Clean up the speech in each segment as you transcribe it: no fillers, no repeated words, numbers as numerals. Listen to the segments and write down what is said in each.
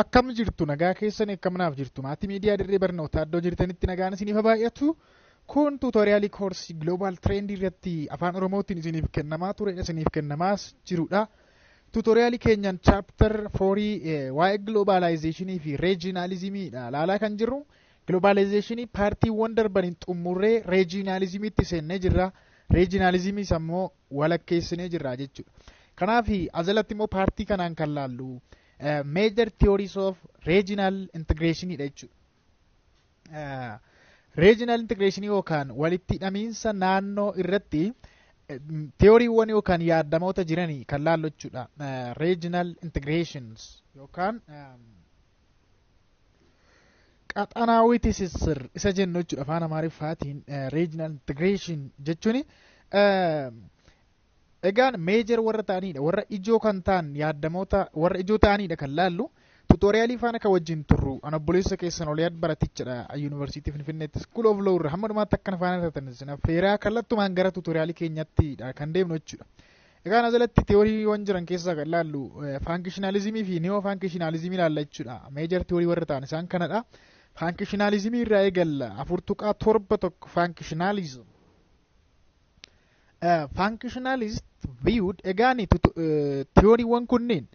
akkam jirtu nagaa keessan akkamnaaf jirtu maatii miidiyaa dirree barnootaa iddoo jirtanitti nagaan isiniif baay'atu kun tuutoriyaalii koorsii global trend irratti afaan oromootiin isiniif kennamaa turedha isiniif kennamaas jirudha. Tuutoriyaalii keenyan chapter 4 waa'ee globalizationii fi regionalismiidha laalaa kan jirru. Globalizationii paartiiwwan darbaniin xumurree regionalismiitti seennee jirra. Regionalismii sammoo walakkeessinee jirra jechuudha. Kanaaf asalatti immoo paartii kanaan kan laallu major theories of regional integration dha jechuudha. Regional integration yookaan walitti hidhamiinsa naannoo irratti theoriiwwan yookaan yaadamoota jiranii kan laallu jechuudha. Regional integrations yookaan qaxanaawwi tisissir isa jennu jechuudha afaan Amaariffaatiin regional integration jechuun egaan major warra ta'anidha warra ijoo kan ta'an yaadamoota warra ijoo ta'anidha kan laallu. Tuutoriyaalii faana kan wajjin turru ana obboleessa keessan Oliyaad Baratichadha Yuunivarsiitii Finfinneetti School of Law irra hamma dhumaatti akkana faana taatan affeeraa kallattumaan gara tuutoriyaalii keenyatti kan deemnu jechuudha. Egaan asalatti teoriiwwan jiran keessaa kan laallu functionalismii fi neo functionalismii laalla jechuudha. Major theory warra ta'an isaan kanadha. Functionalismii irraa eegalla afurtuqaa torba tokko functionalism. Functionalist viewed egaan teoriiwwan kunneen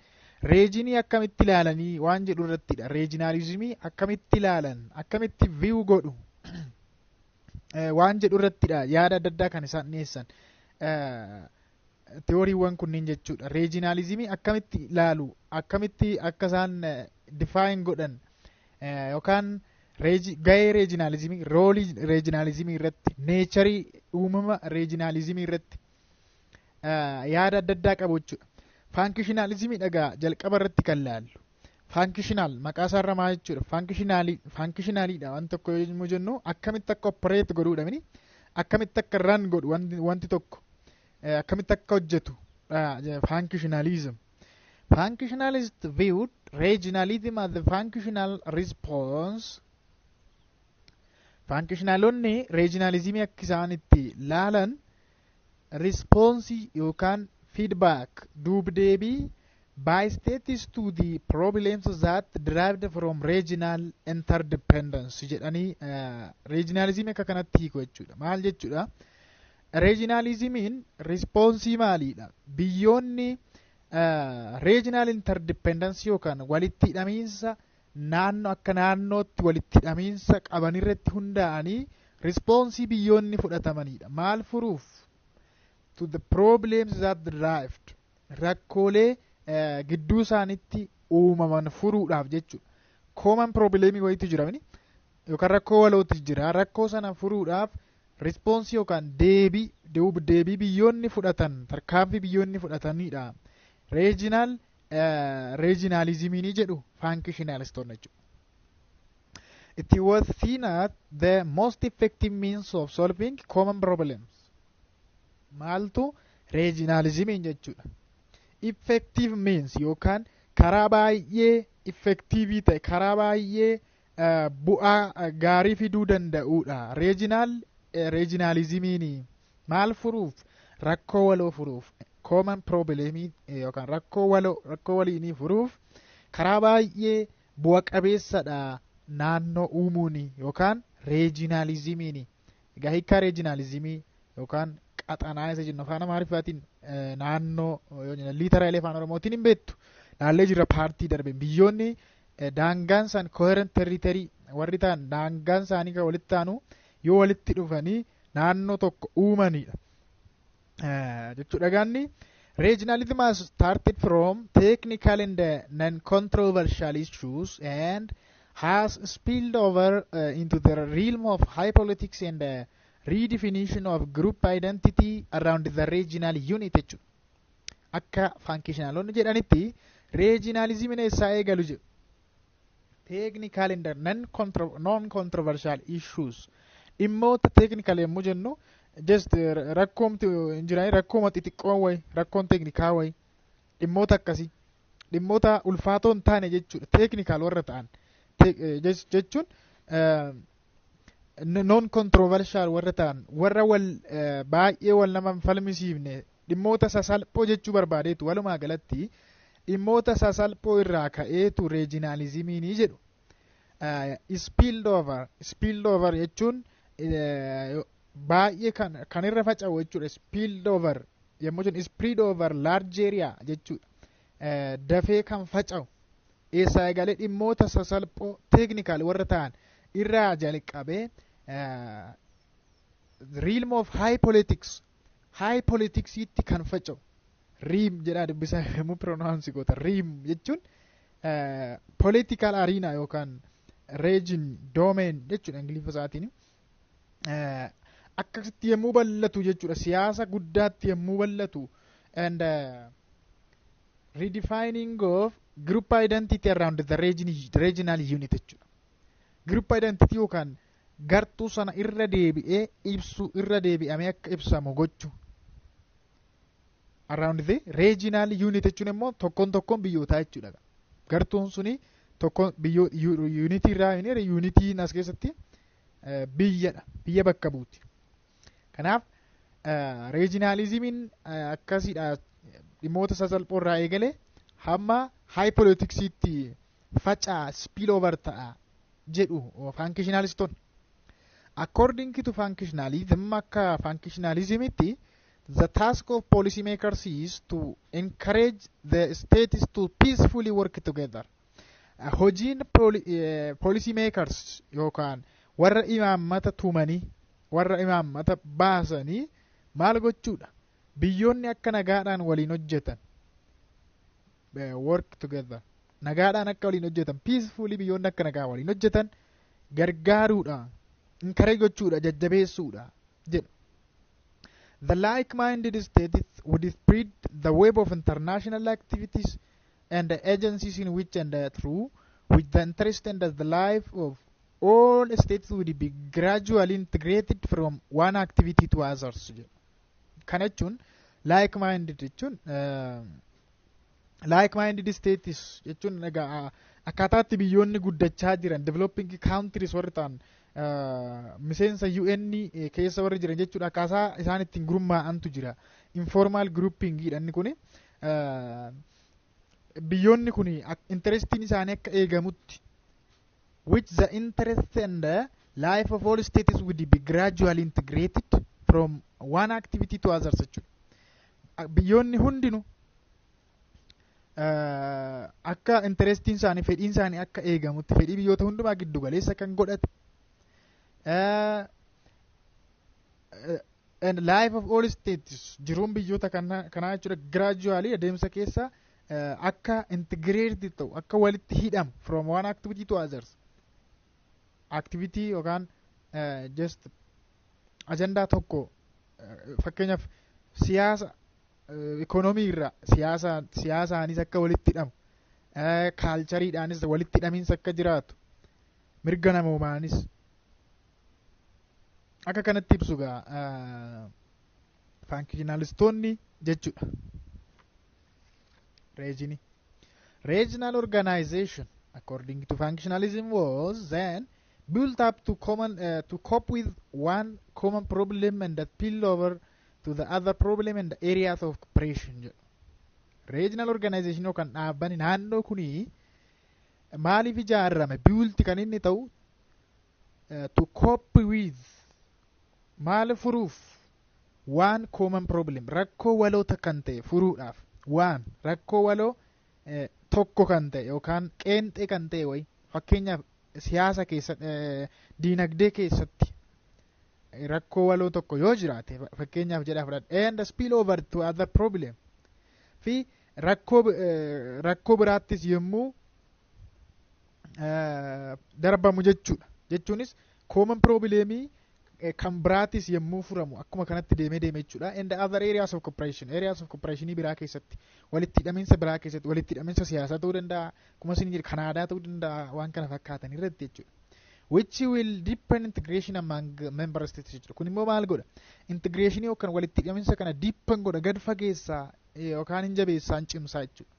regionii akkamitti ilaalanii waan jedhu irrattidha. Regionalismii akkamitti ilaalan akkamitti view godhu waan jedhu irrattidha yaada adda addaa kan isaan dhiyeessan teoriiwwan kunneen jechuudha. Regionalismii akkamitti ilaalu akkamitti akka isaan define godhan yookaan gahee regionalismii roolii regionalismii irratti neecharii uumama regionalismii irratti yaada adda addaa qabu jechuudha. Functionalismii dhagaa jalqaba irratti kan laallu. Functional maqaa isaarra maal jechuudha? Functionalidha waan tokko yommuu jennu akkamitti akka operate godhuudha mini akkamitti akka run godhu wanti tokko akkamitti akka hojjetu functionalism. Functionalist viewed regionalism as the functional response. Functionalonni regionalismii akka isaan itti laalan response yookaan feedback duubdeebii by states to the problems that derived from regional interdependence jedhanii regionalism akka kanatti hiiku jechuudha. Maal jechuudha? Regionalismiin responsii maaliidha? Biyyoonni regional interdependence yookaan walitti hidhamiinsa naannoo akka naannootti walitti hidhamiinsa qaban irratti hundaa'anii responsii biyyoonni fudhatamanidha. Maal furuuf? To the problems that derived rakkoolee gidduu isaanitti uumaman furuudhaaf jechuudha. Common problemii wayiitu jira yookaan rakkoo walootu jira. Rakkoo sana furuudhaaf response yookaan deebii biyyoonni fudhatan tarkaanfii biyyoonni fudhatanidha. Regionalismii jedhu functionalistoonni jechuudha. It was seen as the most effective means of solving common problems. Maaltu regionalismiin jechuudha. Effective means yookaan karaa baay'ee effectivii ta'e karaa baay'ee bu'aa gaarii fiduu danda'udha. Regionalismiin maal furuuf? Rakkoo waloo furuuf. Common problemii yookaan rakkoo waliinii furuuf karaa baay'ee bu'a qabeessadha naannoo uumuuni yookaan regionalismiin. Egaa hiikaa regionalismii yookaan qaxanaa isa jennu afaan Amaariffaatiin naannoo liiteraalee afaan Oromootiin hin beektu laallee jirra paartii darbe biyyoonni daangaan isaan coherent territory warri ta'an daangaan isaanii kan walitti taanu yoo walitti dhufanii naannoo tokko uumanidha jechuudha. Gaanni regionalism has started from technical and non-controversial issues and has spilled over into the realm of high politics and redefinition of group identity around the regional unit jechuudha. Akka functionalonni jedhanitti regionalismiin eessaa eegalu jedhu technical and non-controversial issues dhimmoota technical yommuu jennu just rakkoomti hin jirani rakkooma xixiqqoon wayi rakkoon teknikaa wayi dhimmoota akkasii dhimmoota ulfaatoo hin taane jechuudha. Technical warra ta'an jechuun non controversial warra ta'an warra baay'ee wal nama falmisiifne dhimmoota sasalphoo jechuu barbaadeetu walumaa galatti dhimmoota sasalphoo irraa ka'eetu regionalismii jedhu. Spilled over jechuun baay'ee kan irra faca'u jechuudha. Spilled over yommuu jennu spread over large area jechuudha. Dafee kan faca'u eessaa egalee dhimmoota sasalphoo technical warra ta'an irraa jalqabee realm of high politics'itti kan faca'u. Riim jedhaa dubbisaa yommuu pronounce goota. Riim jechuun political arena yookaan region domain jechuudha ingiliffa isaatiin. Akkasitti yommuu bal'atu jechuudha. Siyaasa guddaatti yommuu bal'atu and redefining of group identity around the regional unit jechuudha. Group identity yookaan gartuu sana irra deebi'ee ibsu irra deebi'amee akka ibsamu gochuu. Around the regional unit jechuun immoo tokkoon biyyootaa jechuudha. Gartuun suni tokkoon unity irraa unitiin as keessatti biyyadha. Biyya bakka buuti. Kanaaf regionalismiin akkasiidha. Dhimmoota sasalphoo irraa eegalee hamma high politics'itti facaa spill over ta'a jedhu functionalistoonni. According to functionalism, akka functionalismitti the task of policymakers is to encourage the states to peacefully work together. Hojiin policymakers yookaan warra imaammata tumanii warra imaammata baasanii maal gochuudha? Biyyoonni akka nagaadhaan waliin hojjetan. Work together. Nagaadhaan akka waliin hojjetan. Peacefully biyyoonni akka nagaa waliin hojjetan gargaaruudha. Encourage gochuudha. Jajjabeessuudha. jedhu. The like-minded states would spread the web of international activities and the agencies in which and through which the interest and the life of all states would be gradually integrated from one activity to others. Kana jechuun like-minded jechuun like-minded states jechuun akkaataatti biyyoonni guddachaa jiran developing countries warri ta'an miseensa UN keessa warri jiran jechuudha. Akkaataa isaan ittiin gurmaa'antu jira. Informal grouping jedhani kuni biyyoonni kuni interestiin isaanii akka eegamutti which the interest and the life of all states would be gradually integrated from one activity to others jechuudha. Biyyoonni hundinuu akka interestiin isaanii fedhiin isaanii akka eegamutti fedhii biyyoota hundumaa giddu galeessa kan godhate and life of all states jiruun biyyoota kanaa jechuudha gradually adeemsa keessa akka integrated ta'u akka walitti hidhamu from one activity to others. Activity yookaan just ajandaa tokko fakkeenyaaf siyaasa economy irra siyaasaanis akka walitti hidhamu kaalchariidhaanis walitti hidhamiinsa akka jiraatu mirga namoomaanis akka kanatti ibsu gaa functionalistoonni jechuudha. Regional organization according to functionalism was then built up to cope with one common problem and that spill over to the other problem and the areas of cooperation. Regional organization yookaan dhaabbani naannoo kuni maaliif ijaarame built kan inni ta'u to cope with maal furuuf one common problem rakkoo waloota kan ta'e furuudhaaf waan rakkoo waloo tokko kan ta'e yookaan qeenxee kan ta'e wayi fakkeenyaaf siyaasa keessatti diinagdee keessatti rakkoo waloo tokko yoo jiraate fakkeenyaaf jedhaa fudhadha and spill over to other problem fi rakkoo biraattis yommuu darbamu jechuudha. Jechuunis common problemii kan biraatis yommuu furamu akkuma kanatti deemee jechuudha. And the other areas of cooperation biraa keessatti walitti hidhaminsa biraa keessatti walitti hidhaminsa siyaasaa ta'uu danda'a akkuma isin jedhe Kanaadaa ta'uu danda'a waan kana fakkaatan irratti jechuudha. Which will deepen integration among member states jechuudha. Kun immoo maal godha? Integration yookaan walitti hidhaminsa kana deepen godha gad fageessaa yookaan hin jabeessaa hin cimsaa jechuudha.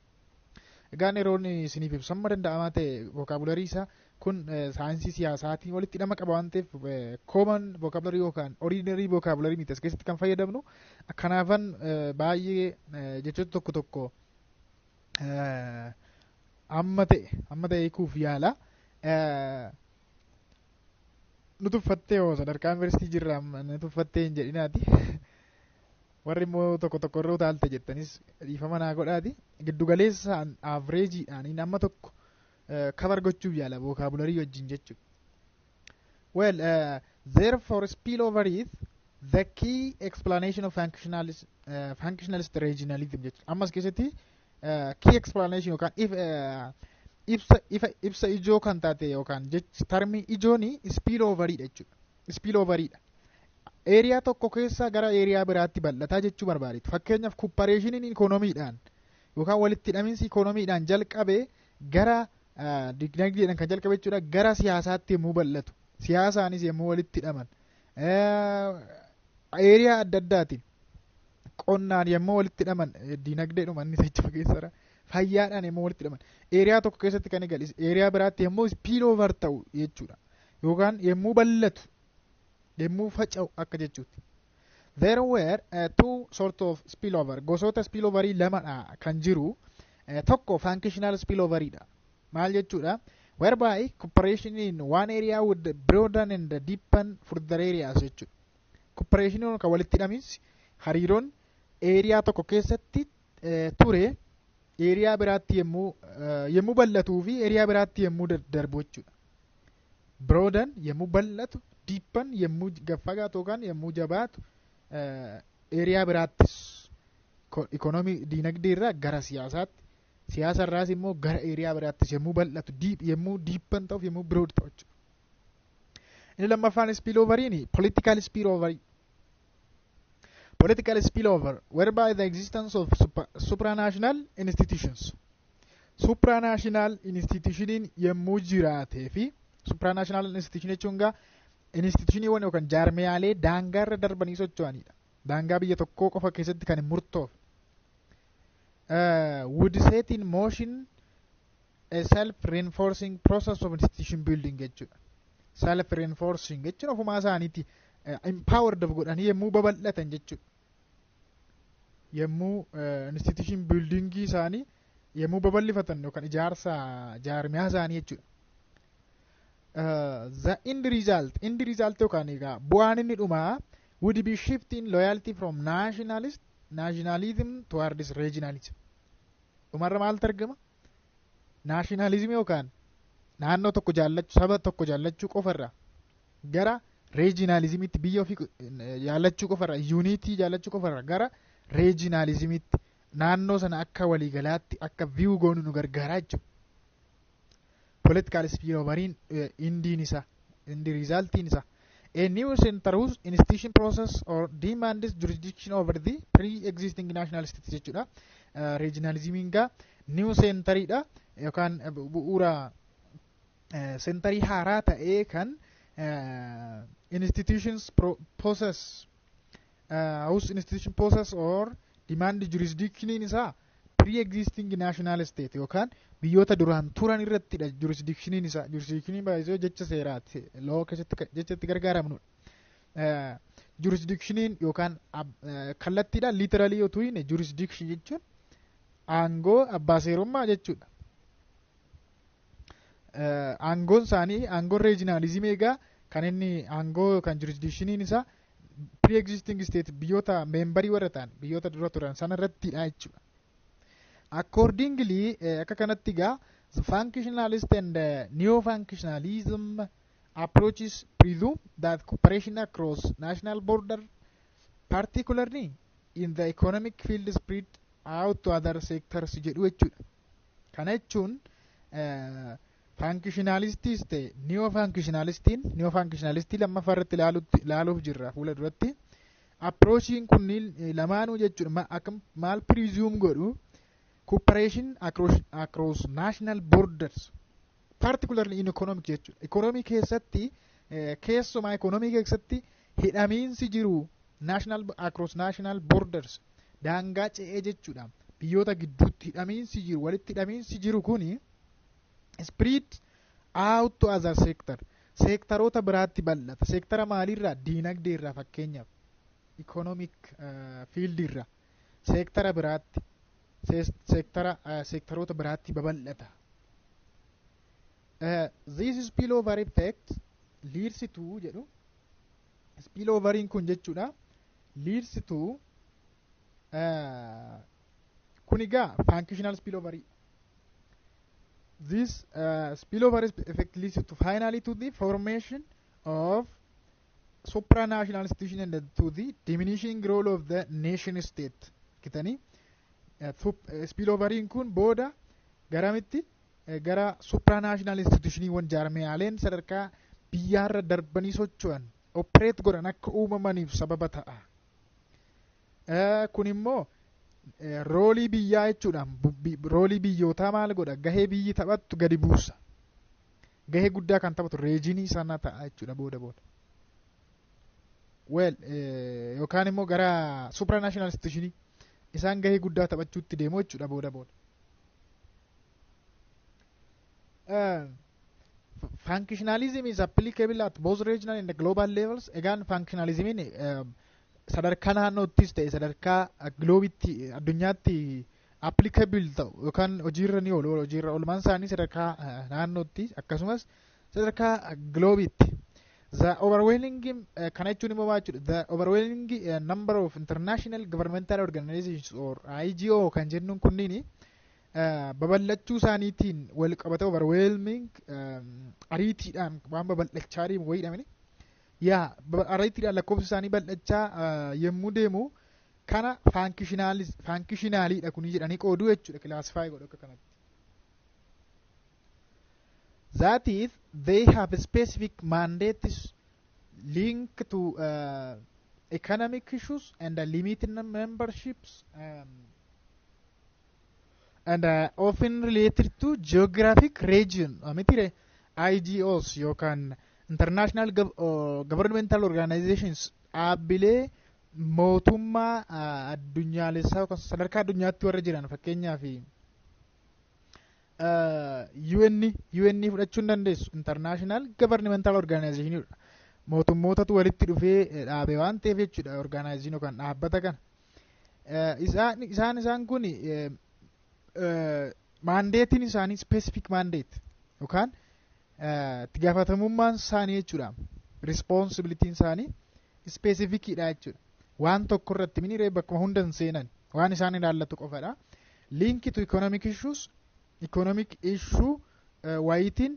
Egaan yeroon isiniif ibsamuu danda'amaa ta'e vokaabularii isaa kun saayinsii siyaasaatiin walitti hidhama qaba waan ta'eef common vocabulary yookaan ordinary vocabulary miti as keessatti kan fayyadamnu. Kanaafan baay'ee jechoota tokko amma ta'e hiikuuf yaala. Nu tuffattee yoo sadarkaa yuunivarsiitii jirra nu tuffattee hin jedhinaati. Warri immoo tokko irra utaalte jettanis dhiifama naa godhaati. Giddugaleessaan avreejiidhaan inni amma tokko cover gochuuf yaala vocabulary wajjin jechuudha. Well, therefore spillover is the key explanation of functionalist regionalism jechuudha. Ammas keessatti key explanation yookaan ibsa ijoo kan taate yookaan termi ijooni spilloveridha jechuudha. Spilloveridha. Eeriyaa tokko keessa gara eeriyaa biraatti bal'ataa jechuu barbaadeetu. Fakkeenyaaf kuppareeshiniin ikoonomiidhaan yookaan walitti hidhaminsi ikoonomiidhaan jalqabee gara dinagdeedhaan kan jalqabe jechuudha. Gara siyaasaatti yommuu bal'atu. Siyaasaanis yommuu walitti hidhaman. Eeriyaa adda addaatiin qonnaan yommuu walitti hidhaman dinagdeedhuma inni jechuudha keessara. Fayyaadhaan yommuu walitti hidhaman. Eeriyaa tokko keessatti kan eegalis eeriyaa biraatti yommuu spillover ta'u jechuudha. Yookaan yommuu bal'atu. Yommuu faca'u akka jechuutti. There were two sort of spillover. Gosoota spilloverii lamadha kan jiru. Tokko functional spilloveridha. Maal jechuudha? Whereby cooperation in one area would broaden and deepen further areas jechuudha. Cooperation kan walitti hidhaminsi hariiroon eeriyaa tokko keessatti ture eeriyaa biraatti yommuu bal'atuu fi eeriyaa biraatti yommuu darbu jechuudha. Broaden yommuu bal'atu. Deepen yommuu gaffagaatu yookaan yommuu jabaatu eeriyaa biraattis ikoonomii dinagdee irraa gara siyaasaatti siyaasa irraas immoo gara eeriyaa biraattis yommuu bal'atu yommuu deepen ta'uuf yommuu broad ta'u jechuudha. Inni lammaffaan spilloveriin political spillover. Political spillover whereby the existence of supranational institutions. Supranational institutioniin yommuu jiraatee fi supranational institution jechuun gaa institutioniiwwan yookaan jaarmiyaalee daangaa irra darbanii socho'anidha. Daangaa biyya tokkoo qofa keessatti kan hin murtoofne. Would set in motion a self-reinforcing process of institution building jechuudha. Self-reinforcing jechuun ofumaa isaaniitti empowered godhanii yommuu babal'atan jechuudha. Yommuu institution buildingii isaanii yommuu babal'ifatan yookaan ijaarsa jaarmiyaa isaanii jechuudha. The end result yookaan egaa bu'aan inni dhumaa would be shifting loyalty from nationalism towards regionalism. Dhumarra maaltu argama? Nationalism yookaan naannoo tokko jaallachuu saba tokko jaallachuu qofarraa gara regionalismitti biyya ofii jaallachuu qofarraa unity jaallachuu qofarraa gara regionalismitti naannoo sana akka waliigalaatti akka view goonu nu gargaaraa jechuudha. Political spilloveriin indiin isa indi resultiin isa a new center whose institution process or demands jurisdiction over the pre-existing national states jechuudha. Regionalismiin gaa new centeridha yookaan bu'uura centerii haaraa ta'ee kan institutions process whose institution process or demand jurisdictioniin isaa pre-existing national state yookaan biyyoota duraan turan irrattidha jurisdictioniin isaa. Jurisdictioniin baay'isoo jecha seeraati loo keessatti jechatti gargaaramnudha. Jurisdictioniin yookaan kallattiidha literally yoo tuine jurisdiction jechuun aangoo abbaa seerummaa jechuudha. Aangoon isaanii aangoon regionalism egaa kan inni aangoo kan jurisdictioniin isaa pre-existing state biyyoota membarii warra ta'an biyyoota dura turan sana irrattidha jechuudha. Accordingly, akka kanatti gaa the functionalist and neo-functionalism approaches presume that cooperation across national border, particularly in the economic field, spread out to other sectors jedhu jechuudha. Kana jechuun functionalistis ta'e neo-functionalistii lammaffaa irratti ilaaluuf jirra fuula duratti. Approachiin kunniin lamaanuu jechuudha maal presume godhu cooperation across national borders, particularly in economic jechuudha. Economy keessatti keessumaa economy keessatti hidhamiinsi jiru across national borders daangaa ce'ee jechuudha. Biyyoota gidduutti hidhamiinsi jiru walitti hidhamiinsi jiru kuni spread out to other sector. Seektaroota biraatti bal'ata. Seektara maalirraa? Diinagdee irraa fakkeenyaaf. Economic field irraa. Seektara biraatti. seektaroota biraatti babal'ata. This spillover effect leads to jedhu spilloveriin kun jechuudha leads to kun egaa functional spillover. This spillover effect leads to finally to the formation of supranational institution and to the diminishing role of the nation state. Kitani spilloveriin kun booda garamitti gara supranational institutionii wan jaarmiyaaleen sadarkaa biyyaarra darbanii socho'an operate godhan akka uumamaniif sababa ta'a. Kun immoo roolii biyyaa jechuudha. Roolii biyyootaa maal godha? Gahee biyyi taphattu gadi buusa. Gahee guddaa kan taphatu reejinii sana ta'a jechuudha booda. Yookaan immoo gara supranational institutionii isaan gahee guddaa taphachuutti deemu jechuudha booda. Functionalism is applicable at both regional and global levels. Again, functionalism sadarkaa naannoottis ta'e sadarkaa gloobitti addunyaatti applicable ta'u yookaan hojiirra ni oolu. Hojiirra oolmaan isaanii sadarkaa naannootti akkasumas sadarkaa gloobitti. The overwhelming kana jechuun immoo maal jechuudha? The overwhelming number of international governmental organizations or IGO kan jennuun kunniin babal'achuu isaaniitiin wal qabata overwhelming ariitiidhaan waan babal'achaa deemu wayiidhamani. Ariitiidhaan lakkoofsi isaanii bal'achaa yommuu deemu kana functionaliidha kunii jedhanii qooduu jechuudha. Classify godhu akka kanatti. That is, they have specific mandates linked to economic issues and limited memberships and often related to geographic region. IGOs yookaan international governmental organizations dhaabbilee mootummaa addunyaalessaa yookaan sadarkaa addunyaatti warra jiran fakkeenyaaf UN fudhachuun dandeessu international governmental organization mootummootatu walitti dhufee dhaabe waan ta'eef jechuudha. Organization yookaan dhaabbata kana isaan kun mandeetiin isaanii specific mandate yookaan itti gaafatamummaan isaanii jechuudha. Responsibilitiin isaanii specificidha jechuudha. Waan tokko irratti miniree bakkuma hundan seenan waan isaan ilaallatu qofadha. Link to economic issues, economic issue wayitiin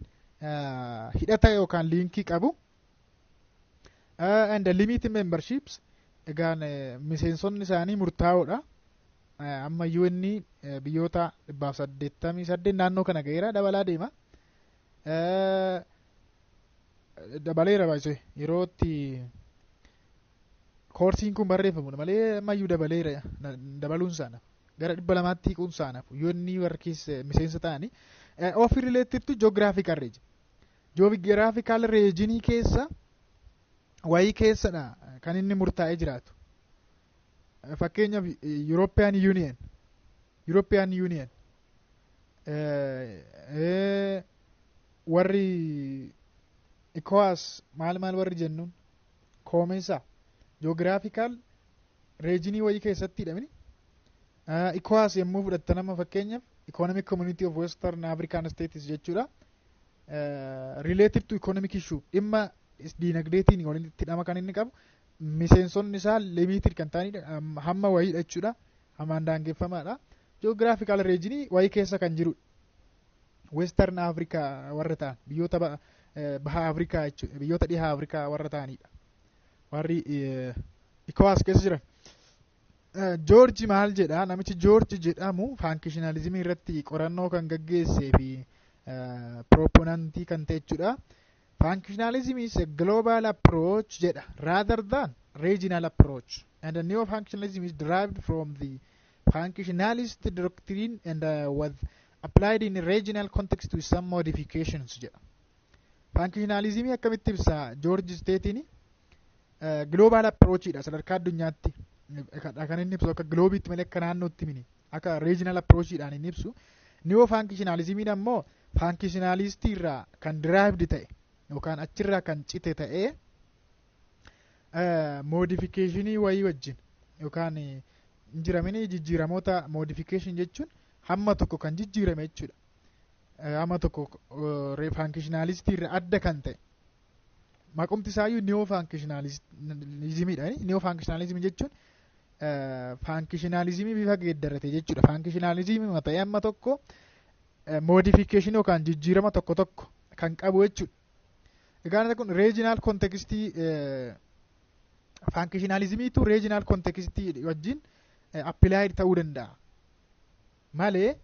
hidhata yookaan linkii qabu. And the limited memberships egaan miseensonni isaanii murtaa'oodha. Amma UN biyyoota 188 naannoo kana ga'eera dabalaa deema. Dabaleera baay'ee yerootti koorsiin kun barreeffamudha malee ammayyuu dabaleera dabaluun isaanaaf gara 200tti hiikuun isaanaaf UN warkiis miseensa ta'anii ofii related to geographical region. Geographical region keessa wayii keessadha kan inni murtaa'ee jiraatu. Fakkeenyaaf European Union warri ECOWAS maal warri jennuun koomessa geographical region wayii keessatti hidhamini. ECOWAS yommuu fudhattan amma fakkeenyaaf Economic Community of Western African States jechuudha. Related to economic issue dhimma diinagdeetiin walitti hidhama kan inni qabu. Miseensonni isaa limited kan ta'anidha. Hamma wayiidha jechuudha. Hammaan daangeffamaadha. Geographical region wayii keessa kan jirudha. Western Africa warra ta'an biyyoota baha Africa jechuudha. Biyyoota dhiha Africa warra ta'anidha. Warri ECOWAS keessa jiran. George maal jedha? Namichi George jedhamu functionalism irratti qorannoo kan gaggeessee fi proponentii kan ta'e jechuudha. Functionalism is a global approach rather than regional approach, and the new functionalism is derived from the functionalist doctrine and was applied in a regional context with some modifications. Functionalism akkamitti ibsa George Stateini global approach dha sadarkaa addunyaatti kan inni ibsu akka gloobiitti malee akka naannootti mini akka regional approach dhaan inni ibsu. New functionalism ammoo functionalist irraa kan derived ta'e yookaan achirraa kan cite ta'ee modificationii wayii wajjin yookaan jiramanii jijjiiramoota modification jechuun hamma tokko kan jijjiirame jechuudha. Hamma tokko functionalistii irra adda kan ta'e. Maqumti isaayyuu neo functionalismidha. Neo functionalism jechuun functionalismii bifa geeddarate jechuudha. Functionalismii ta'e amma tokko modification yookaan jijjiirama tokko tokko kan qabu jechuudha. Egaan kun regional contextii functionalismiitu regional contextii wajjin applied ta'uu danda'a. Malee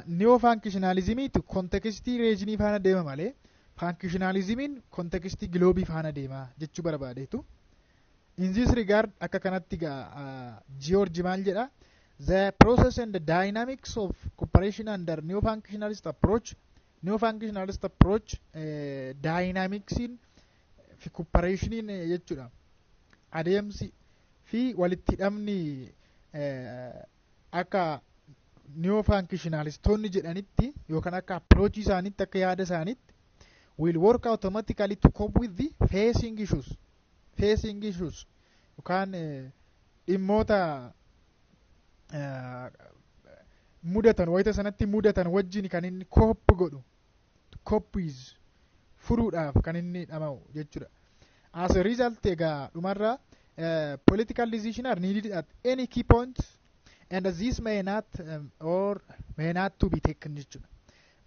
neo functionalismiitu contextii regionii faana deema malee functionalismiin contextii globee faana deema jechuu barbaadeetu. In this regard akka kanatti George maal jedha? The process and the dynamics of cooperation under neo functionalist approach dynamicsiin fi cooperationin jechuudha. Adeemsi fi walitti hidhamni akka neo functionalistoonni jedhanitti yookaan akka approach isaanitti akka yaada isaanitti will work automatically to cope with the facing issues yookaan dhimmoota mudatan wayita sanatti mudatan wajjin kan inni copies furuudhaaf kan inni dhama'u jechuudha. As a result egaa dhumarraa political decisions are needed at any key point and this may not to be taken jechuudha.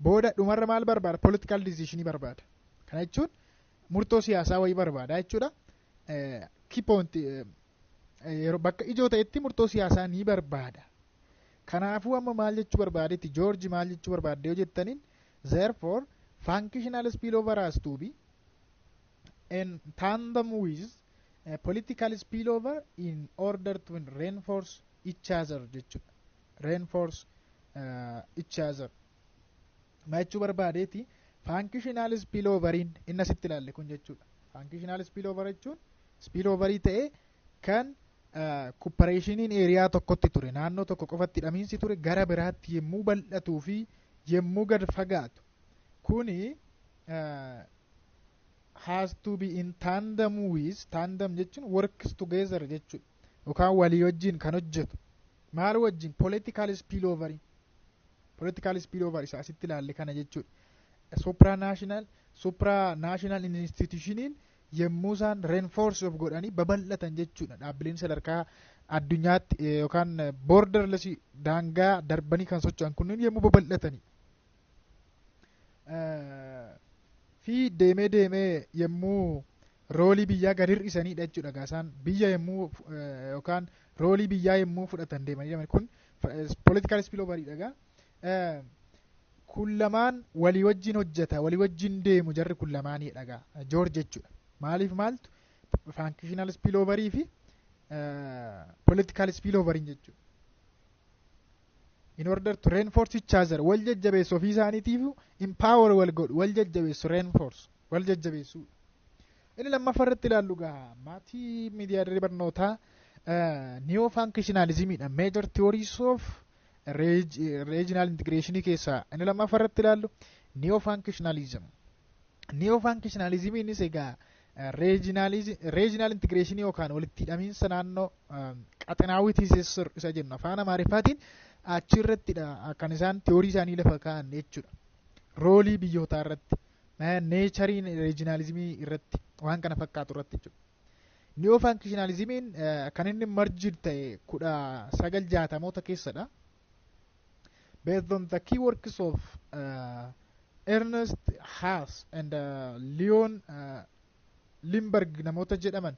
Booda dhumarra maal barbaada? Political decisionii barbaada. Kana jechuun murtoo siyaasaa wayii barbaada jechuudha. Key point yeroo bakka ijoo ta'etti murtoo siyaasaa ni barbaada. Kanaafuu amma maal jechuu barbaadetti George maal jechuu barbaadde yoo jettaniin therefore functional spillover has to be in tandem with political spillover in order to reinforce each other jechuudha. Reinforce each other. Ma jechuu barbaadeeti functional spilloveriin inni asitti ilaalle kun jechuudha. Functional spillover jechuun spilloverii ta'ee kan cooperationin eriyaa tokkotti ture naannoo tokko qofatti hidhamiinsi ture gara biraatti yemmuu bal'atuu fi yemmuu gad fagaatu kuni has to be in tandem with tandem jechuun works together jechuudha yookaan walii wajjin kan hojjetu maal wajjin political spillover isa asitti ilaalle kana jechuudha. Supranational institutioniin yemmuu isaan reinforce of godhanii babal'atan jechuudha. Dhaabbileen sadarkaa addunyaatti yookaan borderless daangaa darbanii kan socho'an kunniin yemmuu babal'atanii fi deemee yemmuu roolii biyyaa gad hir'isanidha jechuudha. Gaasaan biyya yemmuu yookaan roolii biyyaa yemmuu fudhatan deemanii kun political spilloveridha. Kun lamaan walii wajjin hojjeta walii wajjin deemu jarri kun lamaanidha George jechuudha. Maaliif maaltu functional spilloverii fi political spilloveriin jechuudha. In order to reinforce each other wal jajjabeessu ofii isaaniitiif empower wal godhu wal jajjabeessu reinforce wal jajjabeessu. Inni lammaffaa irratti ilaallu maatii miidiyaa dirree barnootaa neo functionalismidha. Major theories of regional integration keessaa inni lammaffaa irratti ilaallu neo functionalism. Neo functionalismiinis egaa regional integration yookaan walitti hidhamiinsa naannoo qaxinaawwitii isa jennu afaan amaariffaatiin achirrattidha kan isaan teorii isaanii lafa kaa'an jechuudha. Roolii biyyootaa irratti neechariin regionalizimii irratti waan kana fakkaatu irratti jechuudha. Neo functionalismiin kan inni marjid ta'e 1960moota keessadha. Based on the key works of Ernest Haas and Leon Limberg namoota jedhaman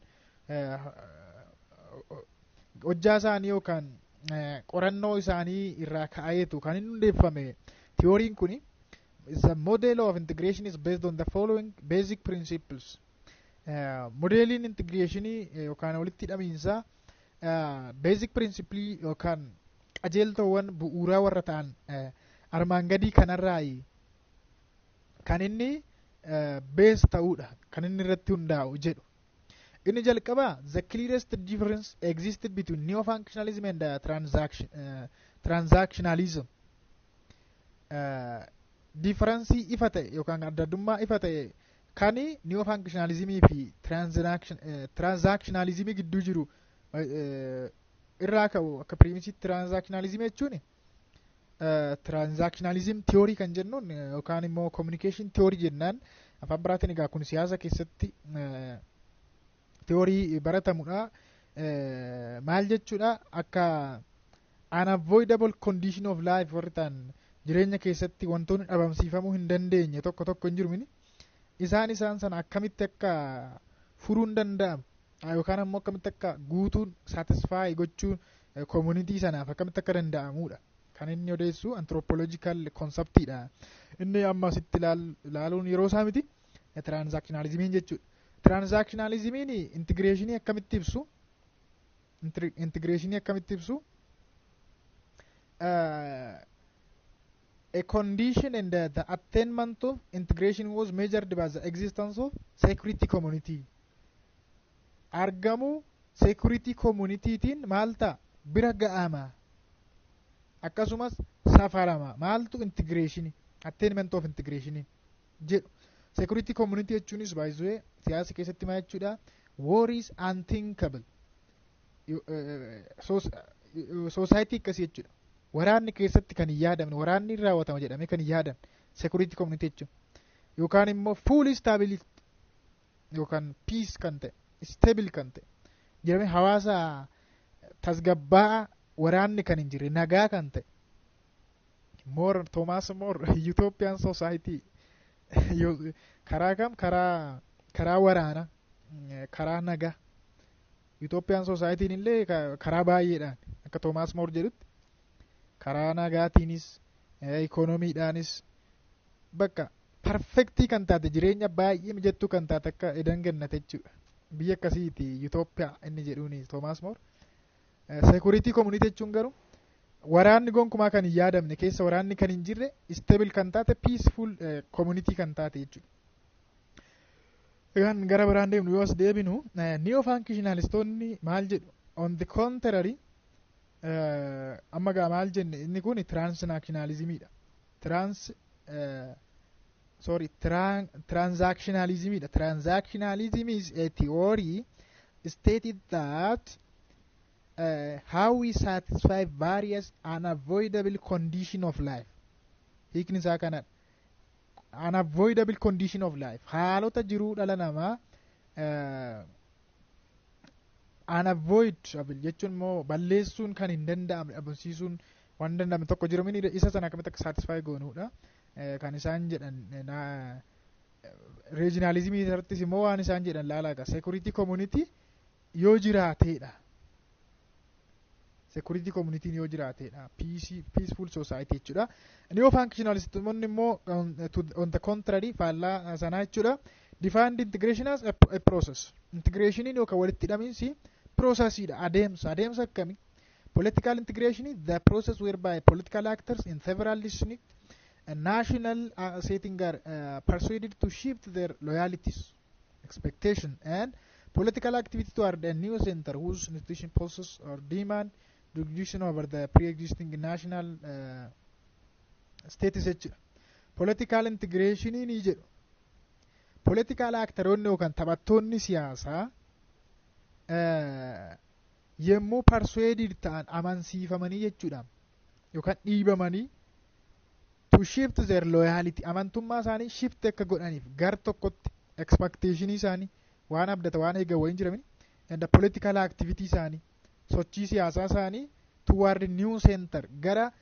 hojjaa isaanii yookaan qorannoo isaanii irraa ka'ayeetu kan inni hundeeffame. Teoriin kuni the model of integration is based on the following basic principles. Modeeliin integrationii yookaan walitti hidhamiinsaa basic principle yookaan qajeeltowwan bu'uuraa warra ta'an armaan gadii kanarraa kan inni base ta'uudha kan inni irratti hundaa'u jedhu. Inni jalqaba the clearest difference existed between neo functionalism and transactionalism. Difference ifa ta'e yookaan adda addummaa ifa ta'e Kani neo functionalismii fi transactionalismii gidduu jiru irraa ka'u akka premise transactionalismii jechuun transactionalism theory kan jennuun yookaan immoo communication theory jennaan afaan biraatiin egaa kun siyaasa keessatti theory baratamudha. Maal jechuudha akka unavoidable condition of life warri ta'an jireenya keessatti wantoonni dhabamsiifamuu hin dandeenye tokko tokko hin jiru isaan sana akkamitti akka furuun danda'amu yookaan ammoo akkamitti akka guutuun satisfy gochuun community sanaaf akkamitti akka danda'amudha kan inni odeessu anthropological conceptidha. Inni amma asitti ilaaluun yeroo isaa miti transactionalismiin jechuudha. Transactionalismiin integrationii akkamitti ibsu a condition and the attainment of integration was measured by the existence of security community. Argamu security community tiin maalta bira ga'ama akkasumas safarama maaltu integration attainment of integration jedhu. Security community jechuunis by the way siyaasa keessatti maal jechuudha war is unthinkable society akkasii jechuudha. Waraanni keessatti kan hin yaadamne waraanni raawwatama jedhamee kan hin yaadamne security community jechuudha. Yookaan immoo full stability yookaan peace kan ta'e stable kan ta'e jedhamee hawaasa tasgabbaa waraanni kan hin jirre nagaa kan ta'e more Thomas More Ethiopian society karaa kam karaa waraana karaa nagaa Ethiopian society illee karaa baay'eedhaan akka Thomas More jedhutti karaa nagaatiinis ikoonomiidhaanis bakka perfectii kan taate jireenya baay'ee mijattuu kan taate akka edan gannate jechuudha. Biyya akkasiiti Itoophiyaa inni jedhuuni Thomas More. Security community jechuun garuu waraanni gonkumaa kan hin yaadamne keessa waraanni kan hin jirre stable kan taate peaceful community kan taate jechuudha. Egaan gara biraan deemnu yoo as deebinu neo functionalistoonni maal jedhu on the contrary amma gaa maal jenne inni kun transactionalismidha. Transactionalismidha. Transactionalism is a theory stated that how we satisfy various unavoidable condition of life. Hiikni isaa kanadha. Unavoidable condition of life. Haalota jiruu dhala namaa unavoidable jechuun immoo balleessuun kan hin danda'amne dhabamsiisuun waan danda'ame tokko jiru isa sana akkamitti akka satisfy goonuudha. Kan isaan jedhan regionalismii irrattis immoo waan isaan jedhan laalaqa security community yoo jiraateedha. Security community yoo jiraateedha. Peaceful society jechuudha. Neo functionalistoonni immoo on the contrary faallaa sanaa jechuudha. Defined integration as a process. Integration yookaan walitti hidhamiinsi processidha. Adeemsa akkamii? Political integration is the process whereby political actors in several distinct and national settings are persuaded to shift their loyalties, expectation, and political activity toward a new center whose institution possesses or demand jurisdiction over the pre-existing national status. Political integration ni jedhu. Political actoroonni yookaan taphattoonni siyaasaa yemmuu persuaded ta'an amansiifamanii jechuudha yookaan dhiibamanii to shift their loyalty amantummaa isaanii shift akka godhaniif gar tokkotti expectationii isaanii waan abdata waan eegan wayin jiramin and the political activity isaanii sochii siyaasaa isaanii toward new center gara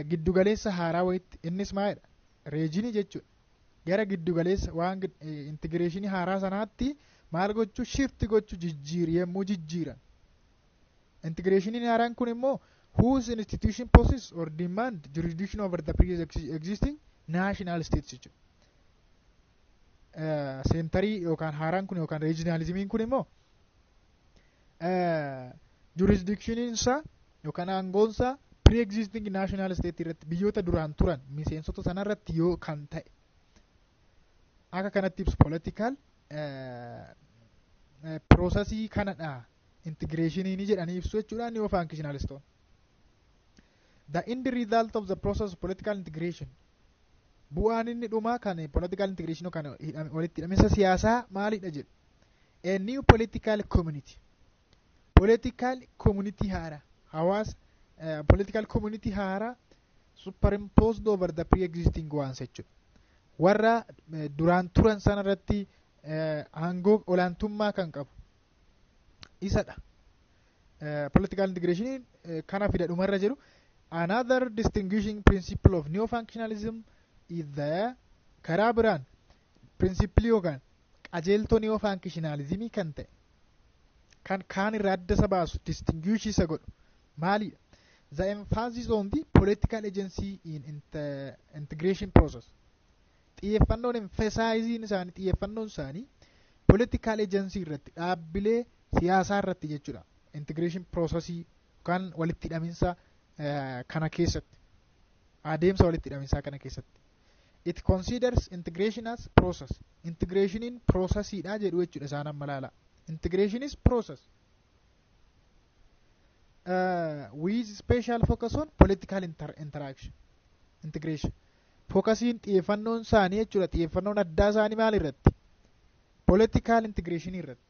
giddugaleessa haaraa wayitti innis maalidha reejinii jechuudha. Gara giddugaleessa waan integreeshinii haaraa sanaatti maal gochuu shift gochuu yemmuu jijjiiran. Integreeshiniin haaraan kun immoo whose institution possesses or demand jurisdiction over the pre-existing national states jechuudha. Seentarii yookaan haaraan kun yookaan regionalismiin kun immoo jurisdictioniinsa yookaan aangoonsa pre-existing national state irratti biyyoota duraan turan miseensota sanarratti yoo kan ta'e akka kanatti ibsu political processii kanadha integration ni jedhanii ibsu jechuudha neo functionalistoon. The end result of the process of political integration bu'aan inni dhumaa kan political integration kan walitti hidhaminsa siyaasaa maalidha jedhu a new political community haara hawaasa political community haara superimposed over the pre-existing ones jechuudha warra duraan turan sana irratti aangoo olaantummaa kan qabu isadha political integration kana fida dhumarra jiru. Another distinguishing principle of neo-functionalism is the karaa biraan principle yookaan qajeeltoo neo-functionalism kan ta'e kan kaan irraa adda isa baasu distinguish isa godhu maalidha? The emphasis on the political agency in integration process. Xiyyeeffannoon emphasizing isaanii xiyyeeffannoon isaanii political agency irratti dhaabbilee siyaasaa irratti jechuudha. Integration processii yookaan walitti hidhaminsa kana keessatti adeemsa walitti hidhaminsaa kana keessatti. It considers integration as process. Integrationiin processiidha jedhu jechuudha isaan amma laala. Integration is process. With special focus on political interaction. Integration. Focusiin xiyyeeffannoon isaanii jechuudha xiyyeeffannoon addaa isaanii maal irratti? Political integration irratti.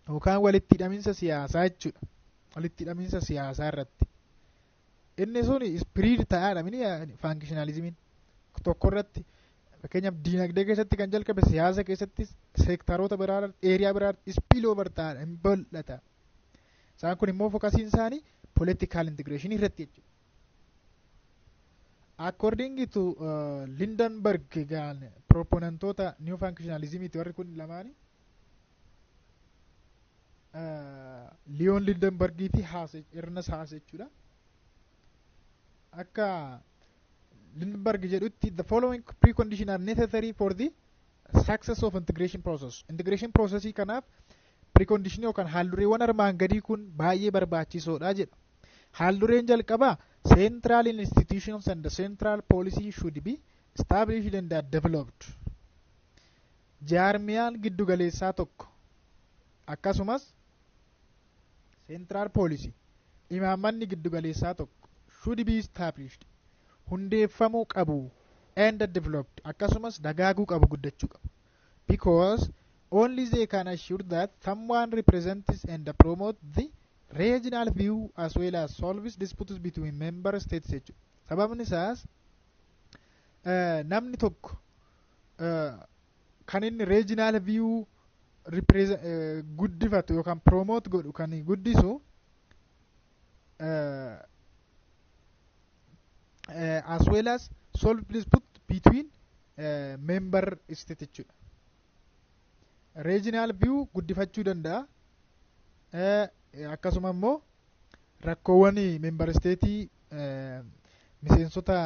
Yookaan walitti hidhaminsa siyaasaa jechuudha. Walitti hidhaminsa siyaasaa irratti. Inni sun spirit ta'aadha mini functionalismiin tokko irratti fakkeenyaaf diinagdee keessatti kan jalqabe siyaasa keessatti seektaroota biraa eeriyaa biraa spill over ta'aadha hin bal'ata. Isaan kun immoo fokasiin isaanii political integration irratti jechuudha. According to Lindenberg proponentoota new functionalismiti warri kun lamaani Leon Lindenberg fi Ernest Haas jechuudha. Akka Lindenberg jedhutti the following preconditions are necessary for the success of integration process. Integration processii kanaaf precondition yookaan haaldureewwan armaan gadii kun baay'ee barbaachisoodha jedha. Haaldureen jalqabaa central institutions and the central policy should be established and developed. Jaarmiyaan giddugaleessaa tokko akkasumas central policy imaammanni giddugaleessaa tokko should be established hundeeffamuu qabu and developed akkasumas dagaaguu qabu guddachuu qabu because only they can assure that someone represents and promote the regional view as well as solves disputes between member states jechuudha. Sababni isaas namni tokko kan inni regional view guddifatu yookaan promote godhu kan guddisu as well as solve dispute between member state jechuudha. Regional view guddifachuu danda'a. Akkasuma immoo rakkoowwan member state miseensota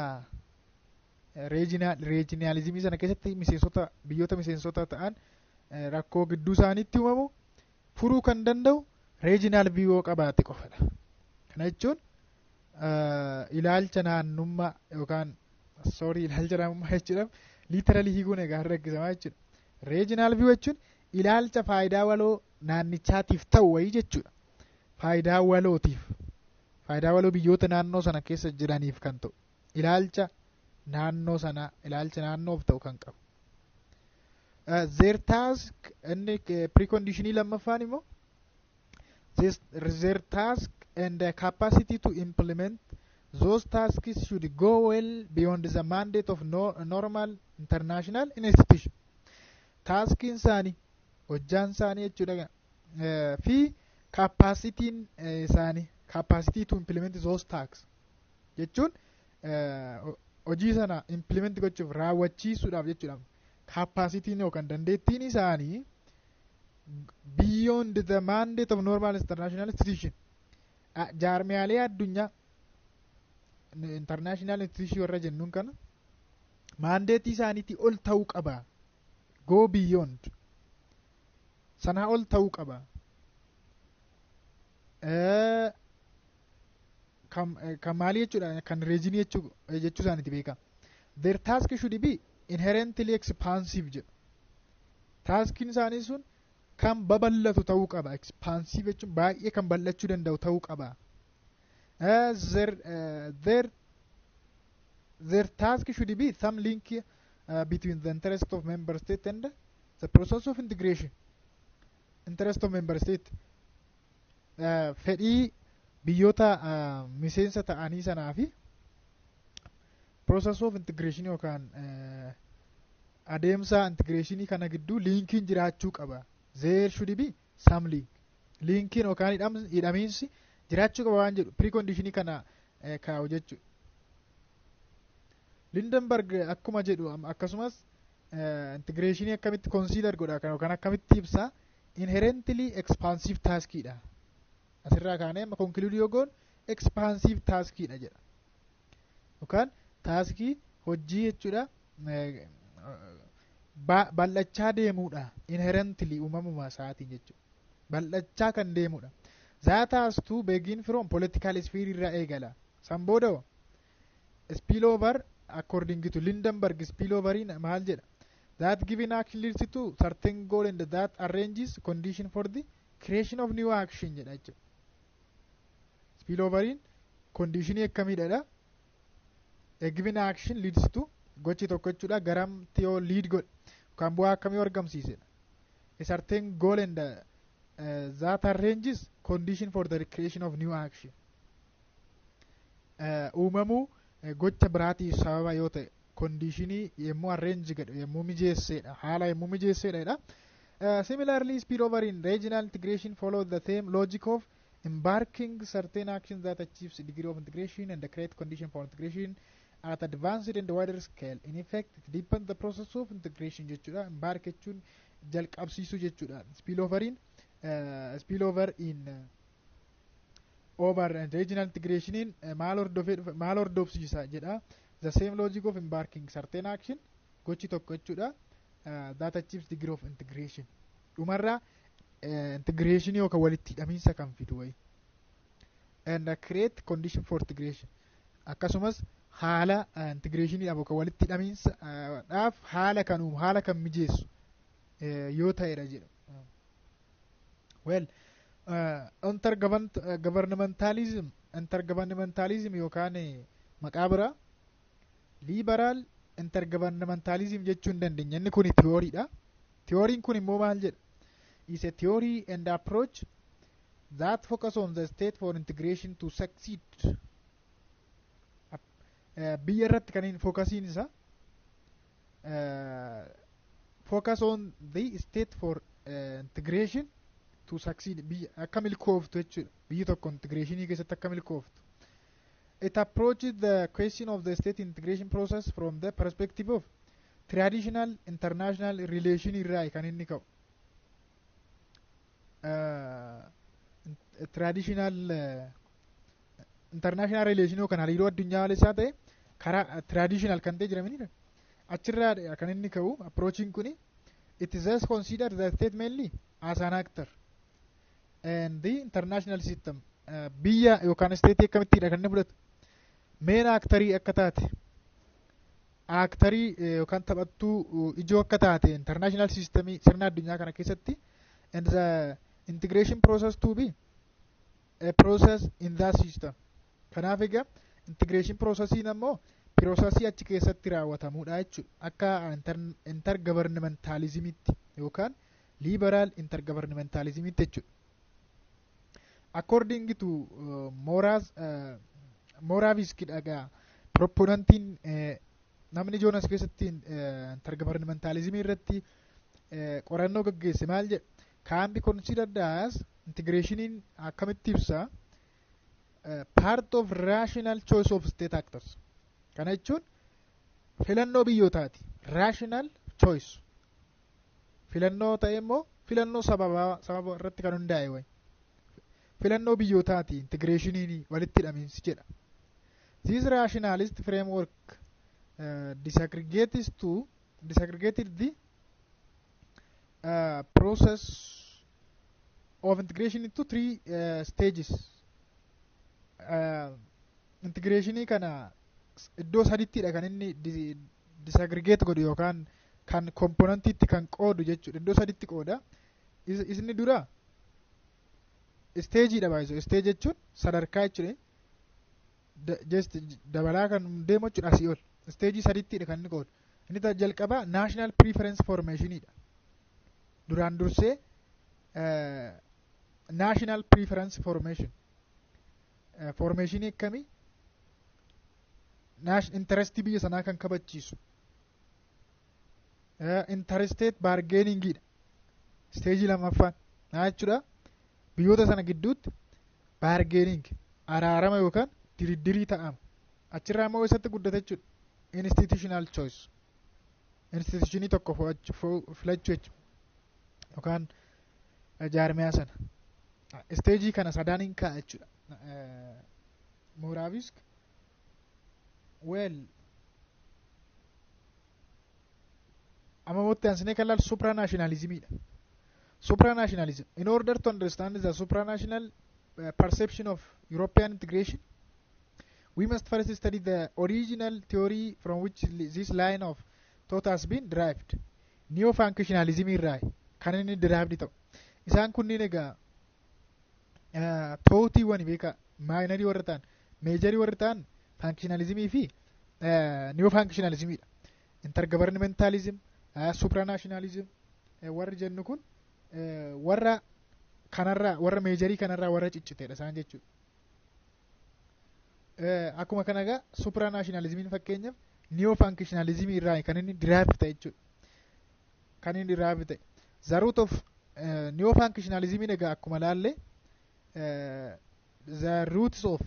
regionalismii sana keessatti miseensota biyyoota miseensota ta'an rakkoo gidduu isaaniitti uumamu furuu kan danda'u regional view qabaate qofadha. Kana jechuun ilaalcha naannummaa yookaan ilaalcha naannummaa jechuudha. Literally hiikuun egaa rakkisamaa jechuudha. Regional view jechuun ilaalcha faayidaa waloo naannichaatiif ta'u wayii jechuudha. Faayidaa walootiif. Faayidaa waloo biyyoota naannoo sana keessa jiraniif kan ta'u. Ilaalcha naannoo sana ilaalcha naannoof ta'u kan qabu. Their task inni preconditionii lammaffaan immoo their task and the capacity to implement those tasks should go well beyond the mandate of normal international institution. Taskiin isaanii hojjaan isaanii jechuudha fi capacityin isaanii capacity to implement those tasks jechuun hojii sana implement gochuuf raawwachiisuudhaaf jechuudha. Capacityin yookaan dandeettiin isaanii beyond the mandate of normal international institution jaarmiyaalee addunyaa international institution warra jennuun kana mandeetii isaaniitii ol ta'uu qaba. Go beyond sanaa ol ta'uu qaba. Kan maalii jechuudha kan regionii jechuu isaaniiti beeka. Their task should be inherently expansive jedhu. Taskiin isaanii sun kan babal'atu ta'uu qaba. Expansive jechuun baay'ee kan bal'achuu danda'u ta'uu qaba. Their their task should be some link between the interest of member state and the process of integration. Interest of member state fedhii biyyoota miseensa ta'anii sanaa fi process of integration yookaan adeemsa integration kana gidduu linkiin jiraachuu qaba. There should be some link. Linkiin yookaan hidhamiinsi jiraachuu qaba waan jedhu preconditionii kana kaa'u jechuudha. Lindenberg akkuma jedhu akkasumas integration akkamitti consider godha kan akkamitti ibsa inherently expansive taskidha. Asirraa kaanee amma conclude yoo goon expansive taskidha jedha. Yookaan taskii hojii jechuudha bal'achaa deemuudha inherently uumamuma isaatiin jechuudha. Bal'achaa kan deemuudha. That has to begin from political sphere irraa eegala. San booda spillover according to Lindenberg spilloveriin maal jedha? That given action leads to certain goal and that arranges condition for the creation of new action jedha jechuudha. Spilloveriin conditionii akkamiidha? A given action leads to gochi tokko jechuudha garamtti yoo lead godhe kan bu'aa akkamii argamsiisedha. A certain goal and that arranges condition for the creation of new action. Uumamuu gocha biraatiif sababa yoo ta'e conditionii yemmuu arrange godhe yemmuu mijeessedha haala yemmuu mijeessedha. Similarly spillover in regional integration follows the same logic of embarking certain actions that achieves a degree of integration and the create condition for integration at advanced and wider scale. In effect, it deepens the process of integration jechuudha. Embark jechuun jalqabsiisuu jechuudha. Spillover in over and regional integration in maal hordofsiisa jedha. The same logic of embarking certain action gochi tokko jechuudha that achieves degree of integration. Dhumarraa integration yookaan walitti hidhamiinsa kan fidu wayi. And create condition for integration. Akkasumas haala integrationii dhabu kan walitti hidhamiinsa dhaaf haala kan uumu haala kan mijeessu yoo ta'edha jedhu. Well, intergovernmentalism yookaan maqaa biraa liberal intergovernmentalism jechuu hin dandeenya. Inni kun theoryidha. Theory'n kun immoo maal jedha? Is a theory and approach that focus on the state for integration to succeed. Biyya irratti kan hin focusing isa focus on the state for integration to succeed. Biyya akka milkooftu jechuudha. Biyyi tokko integrationii keessatti akka milkooftu. It approaches the question of the state integration process from the perspective of traditional international relation irraa kan inni ka'u. Traditional international relation yookaan hariiroo addunyaa walisaa ta'e karaa traditional kan ta'e jiramaniidha. Achirraa kan inni ka'u approaching kuni it is thus considered the state mainly as an actor and the international system. Biyya yookaan state akkamittiidha kan inni fudhatu? Main actorii akka taate actorii yookaan taphattuu ijoo akka taate international system sirna addunyaa kana keessatti and the integration process to be a process in that system. Kanaaf egaa integration processiin ammoo processii achi keessatti raawwatamuudha jechuudha. Akka intergovernmentalismitti yookaan liberal intergovernmentalismitti jechuudha. According to Moraviski dhagaa proponentiin namni joonas keessatti intergovernmentalismii irratti qorannoo gaggeesse maal jedha? Can be considered as integration akkamitti ibsa part of rational choice of state actors. Kana jechuun filannoo biyyootaati. Rational choice. Filannoo ta'e immoo filannoo sababa irratti kan hundaa'e wayi. Filannoo biyyootaati integrationiin walitti hidhamiinsi jedha. This rationalist framework disaggregated the process of integration into three stages. Integration kana iddoo sadiittidha kan inni disaggregate godhu yookaan kan componentiitti kan qoodu jechuudha. Iddoo sadiitti qooda. Isni dura stageidha baay'isoo. Stage jechuun sadarkaa jechuudha. just dabalaa kan deemu jechuudha asii ol isteejii sadiittidha kan inni qoodu. Inni jalqabaa national preference formationidha. Duraan dursee national preference formation formationii akkamii interest biyya sanaa kan kabachiisu interstate bargainingidha. Isteejii lammaffaan jechuudha biyyoota sana gidduutti bargaining araarama yookaan diriddirii ta'ama. Achirraa immoo eessatti guddata jechuudha institutional choice institutionii tokko filachuu jechuudha yookaan jaarmiyaa sana. Isteejii kana sadaaniin kaa'a jechuudha. Moravisk amma mootti ansine kan laal supranationalismidha. Supranationalism. In order to understand the supranational perception of European integration, we must first study the original theory from which this line of thought has been derived. Neo-functionalism irraa kan inni derived ta'u. Isaan kunniin egaa thoughtiiwwan beekaa maayinarii warra ta'an meejarii warra ta'an functionalismii fi neo-functionalismidha. Intergovernmentalism, supranationalism warri jennu kun warra kanarraa warra meejarii kanarraa warra cicciteedha isaan jechuudha. Akkuma kana egaa supranationalismiin fakkeenyaaf neo-functionalismii irraa kan inni derive ta'e jechuudha. Kan inni derive ta'e. The root of neo-functionalismiin egaa akkuma laalle the roots of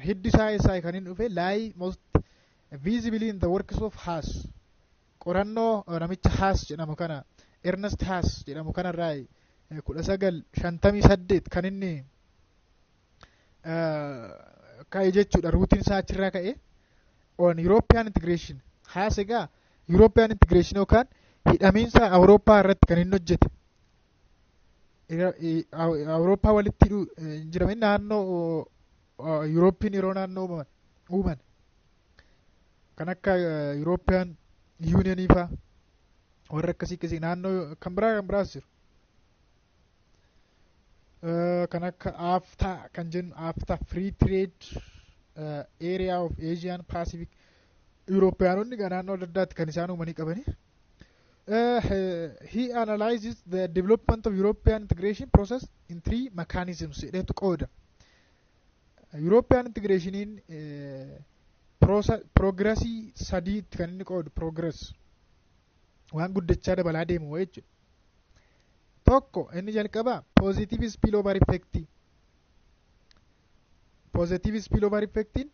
hiddi isaa kan inni dhufe lie most visibly in the works of Haas. Qorannoo namicha Haas jedhamu kana Ernest Haas jedhamu kanarraa 1958 kan inni ka'e jechuudha. Ruutiin isaa achirraa ka'e on European integration. Haas egaa European integration yookaan hidhamiinsa Awurooppaa irratti kan inni hojjete. Awurooppaa walitti jirame naannoo European yeroo naannoo uuman kan akka European Unionii faa warra akkasii naannoo kan biraas jiru. Kan akka AFTA kan jennu AFTA free trade area of Asian Pacific Europeanonni naannoo adda addaatti kan isaan uumanii qabanii. He analyzes the development of European integration process in three mechanisms jedhetu qooda. European integrationiin progressii sadiitti kan inni qoodu progress waan guddachaa dabalaa deemu jechuudha. Tokko inni jalqabaa positive spillover effect. Positive spillover effectiin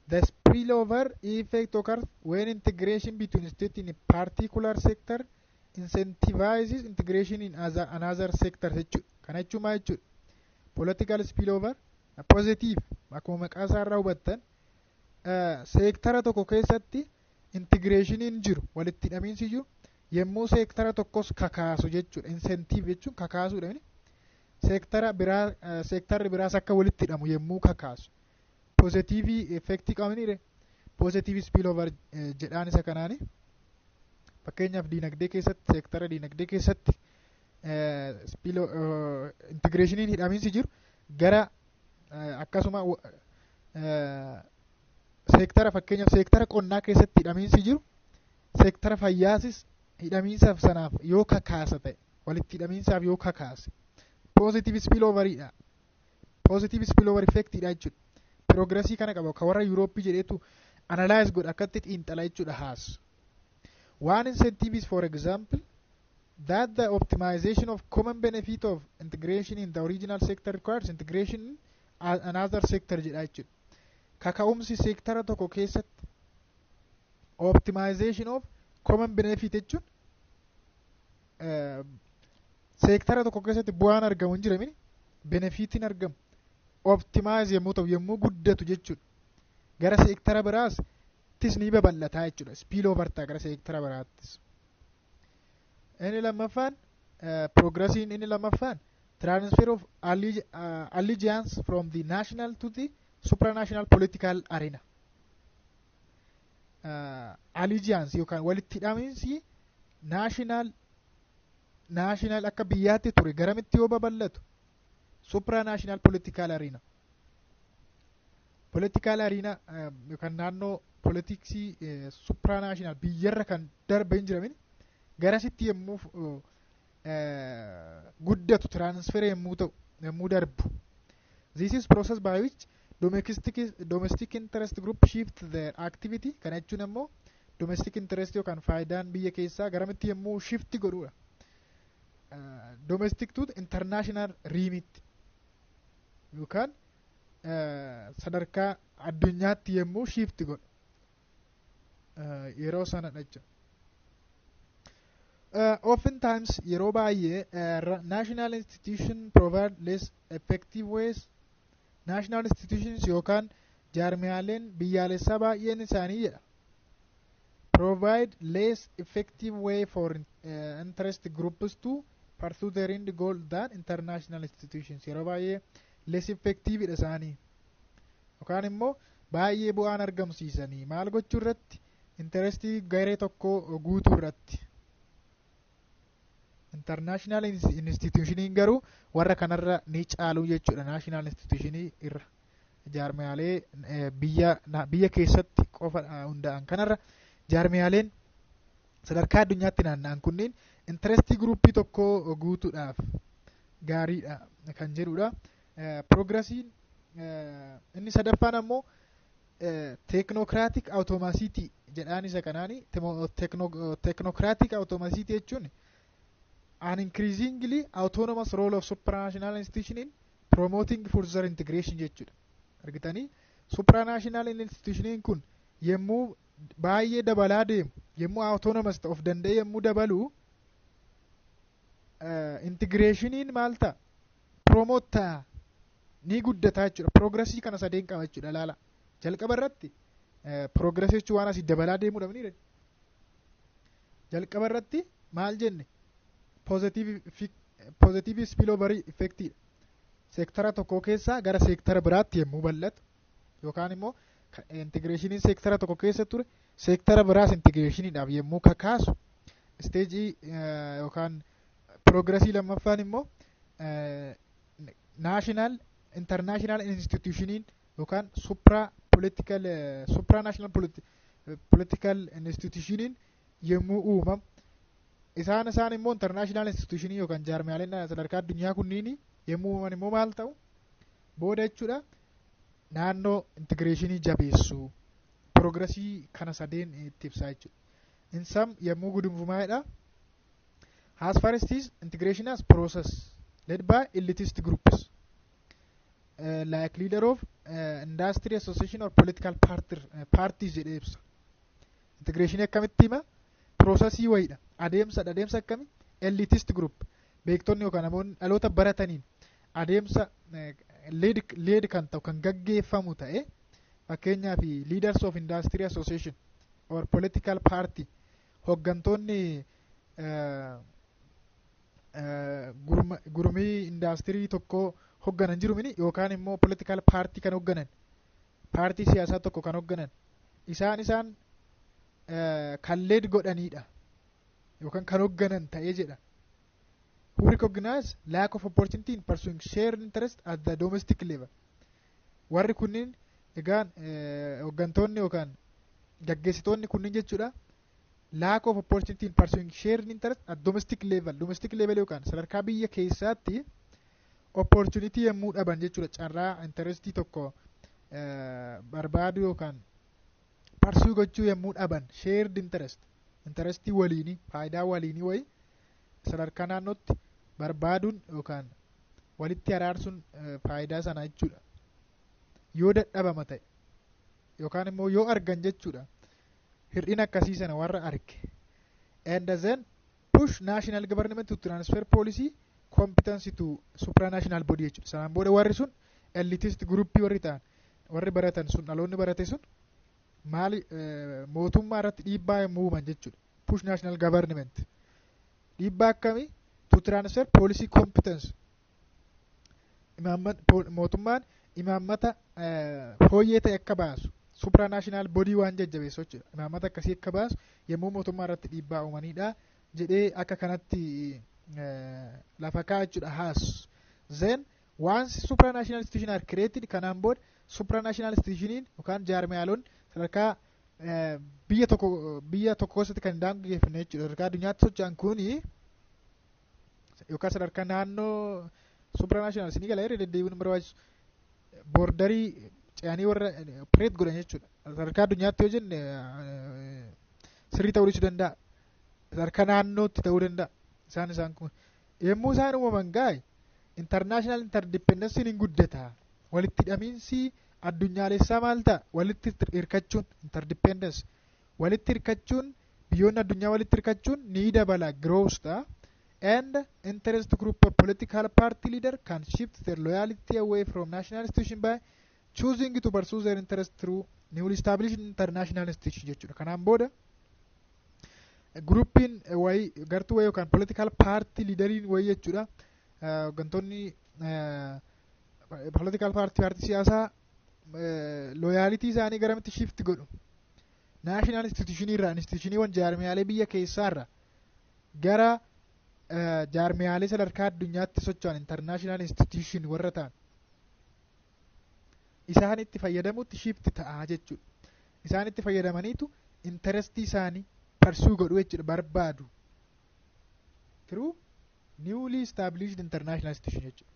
the spillover effect occurs when integration between states in a particular sector incentivizes integration in another sector jechuudha. Kana jechuun maal jechuudha? Political spillover positive akkuma maqaa isaa irraa hubattan seektara tokko keessatti integrationiin jiru walitti hidhamiinsi jiru yemmuu seektara tokkos kakaasu jechuudha. Incentive jechuun kakaasuudha. Seektarri biraas akka walitti hidhamu yemmuu kakaasu. Positive effectii qabaniire positive spillover jedhaan isa kanaani. Fakkeenyaaf diinagdee keessatti seektara diinagdee keessatti integrationiin hidhamiinsi jiru gara akkasuma seektara fakkeenyaaf seektara qonnaa keessatti hidhamiinsi jiru seektara fayyaasis hidhamiinsaaf sanaaf yoo kakaasa ta'e walitti hidhamiinsaaf yoo kakaase positive spilloveridha. Positive spillover effectidha jechuudha. Progressii kana qaba ka warra Yurooppii jedheetu analyze godha akkatti xiinxala jechuudha Haas. One incentive is, for example, that the optimization of common benefit of integration in the original sector requires integration in another sector jedha jechuudha. Kaka'umsi seektara tokko keessatti optimization of common benefit jechuun seektara tokko keessatti bu'aan argamu hin jiramini benefitiin argamu optimize yemmuu ta'u yemmuu guddatu jechuudha. Gara seektara biraattis ni babal'ataa jechuudha. Spillover ta'a gara seektara biraattis. Inni lammaffaan progressiin inni lammaffaan transfer of allegiance from the national to the supranational political arena. Allegiance yookaan walitti hidhamiinsi national akka biyyaatti ture garamitti yoo babal'atu supranational political arena political arena yookaan naannoo politiksii supranational biyyarra kan darbe hin jiramin garasitti yommuu guddatu transfer yommuu darbu. This is process by which domestic interest group shift their activity. Kana jechuun ammoo domestic interest yookaan faayidaan biyya keessaa garamitti yommuu shift godhudha. Domestic to international remit yookaan sadarkaa addunyaatti yommuu shift godhu yeroo sanadha jechuudha. Oftentimes yeroo baay'ee national institution provide less effective ways. National institutions yookaan jaarmiyaaleen biyyaalessaa baay'een isaanii jedha provide less effective way for interest groups to pursue their end goal than international institutions. Yeroo baay'ee less effective dha isaanii yookaan immoo baay'ee bu'aan argamsiisanii maal gochuu irratti interestii garee tokko guutuu irratti. International institutioniin garuu warra kanarra ni caalu jechuudha. National institutionii irra jaarmiyaalee biyya keessatti qofa hundaa'an kanarra jaarmiyaaleen sadarkaa addunyaatti naanna'an kunniin interestii gruupii tokko guutuudhaaf gaariidha kan jedhudha. Progressiin inni sadaffaan ammoo technocratic automaticity jedhaan isa kanaani. Technocratic automaticity jechuun an increasingly autonomous role of supranational institution in promoting further integration jechuudha. Argitanii supranational institution kun yemmuu baay'ee dabalaa deemu yemmuu autonomous of danda'e yemmuu dabalu integrationiin maal ta'a promote ta'a ni guddataa jechuudha. Progressii kana sadeen qaba jechuudha. Laala jalqaba irratti progress jechuun waan asii dabalaa deemuu dhabni jalqaba irratti maal jenne positive spillover effect seektara tokko keessaa gara seektara biraatti yemmuu bal'atu yookaan immoo integrationiin seektara tokko keessa ture seektara biraas integrationiidhaaf yemmuu kakaasu stage yookaan progressii lammaffaan immoo national international institutioniin yookaan supranational political institutioniin yemmuu uumamu isaan immoo international institutionii yookaan jaarmiyaaleen sadarkaa addunyaa kunniin yemmuu uumaman immoo maal ta'u booda jechuudha naannoo integrationii jabeessu progressii kana sadeen itti ibsaa jechuudha. In some yemmuu gudunfumaadha. As far as this integration as process led by elitist groups like leader of industry association or political parties jedhee ibsa. Integration akkamitti hima processii wayidha. Adeemsa akkami elitist group beektonni yookaan namoonni dhaloota barataniin adeemsa lead kan ta'u kan gaggeeffamu ta'e fakkeenyaaf leaders of industry association or political party hoggantoonni gurmii indaastirii tokko hogganan jiru mini yookaan immoo political party kan hogganan paartii siyaasaa tokko kan hogganan isaan kan lead godhaniidha yookaan kan hogganan ta'ee jedha. Who recognize lack of opportunity in pursuing shared interest at the domestic level. Warri kunniin egaan hoggantoonni yookaan gaggeessitoonni kunniin jechuudha. Lack of opportunity in pursuing shared interest at domestic level. Domestic level yookaan sadarkaa biyya keessaatti opportunity yemmuu dhaban jechuudha. Carraa interestii tokko barbaadu yookaan pursue gochuu yemmuu dhaban shared interest. Interestii waliinii faayidaa waliinii wayi sadarkaa naannootti barbaaduun yookaan walitti araarsuun faayidaa sana jechuudha. Yoo dadhabama ta'e yookaan immoo yoo argan jechuudha. Hir'ina akkasii sana warra arge. And then push national government to transfer policy competence to supranational body jechuudha. Sanaan booda warri sun elitist groupii warri ta'an warri baratan sun dhaloonni barate sun maali mootummaa irratti dhiibbaa yemmuu uuman jechuudha. Push national government dhiibbaa akkamii to transfer policy competence mootummaan imaammata fooyyee ta'e akka baasu supranational body waan jajjabeessu jechuudha. Imaammata akkasii akka baasu yemmuu mootummaa irratti dhiibbaa uumanidha jedhee akka kanatti lafa kaa'aa jechuudha. Then once supranational institutions are created kanaan booda supranational institutioniin yookaan jaarmiyaaloon sadarkaa biyya tokko keessatti kan daangeffamne jechuudha. Sadarkaa addunyaatti socho'an kuni yookaan sadarkaa naannoo supranational isinii gala irra deddeebiin barbaachisu boordarii ce'anii warra opereet godhan jechuudha. Sadarkaa addunyaatti yoo jenne sirrii ta'uu dhiisuu danda'a. Sadarkaa naannootti ta'uu danda'a. Isaan kun yommuu isaan uumaman gaa'e international interdependency ni guddata. Walitti hidhamiinsi addunyaalessaa maal ta'a? Walitti hirkachuun interdependence. Walitti hirkachuun biyyoonni addunyaa walitti hirkachuun ni dabala growth ta'a. And interest group of political party leader can shift their loyalty away from national institution by choosing to pursue their interest through newly established international institution jechuudha. Kanaan booda groupiin wayi gartuu wayi yookaan political party leaderiin wayi jechuudha. Hooggantoonni political party siyaasaa loyalty isaanii garamitti shift godhu. National institution irraa institutioniiwwan jaarmiyaalee biyya keessaarra gara jaarmiyaalee sadarkaa addunyaatti socho'an international institution warra ta'an isaan itti fayyadamutti shift ta'aa jechuudha. Isaan itti fayyadamaniitu interestii isaanii pursue godhu jechuudha, barbaadu. Through newly established international institution jechuudha.